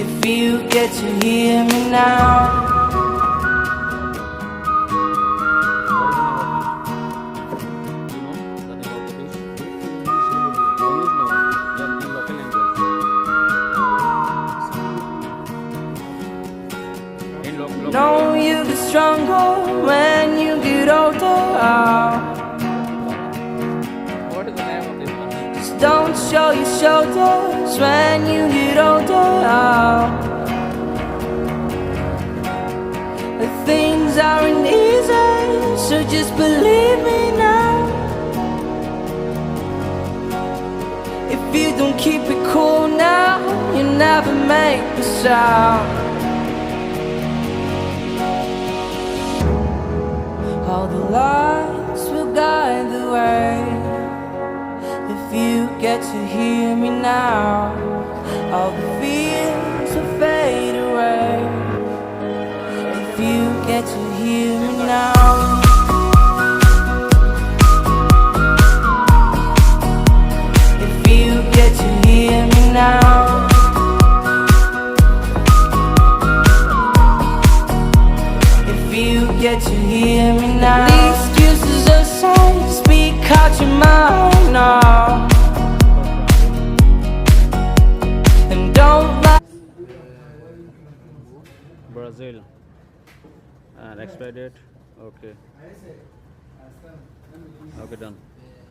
If you get to hear me now. Know you get stronger when you get older. What is the name of this one? Just don't show your shoulders when you get older. Things aren't easy, so just believe me now. If you don't keep it cool now, you never make a sound. All the lights will guide the way. If you get to hear me now, all the fears will fade away. If you get to hear me now. If you get to hear me now. You get to hear me now. The excuses aside, speak out your mind now. And don't lie. Brazil. And expiry date. Okay. Okay, done.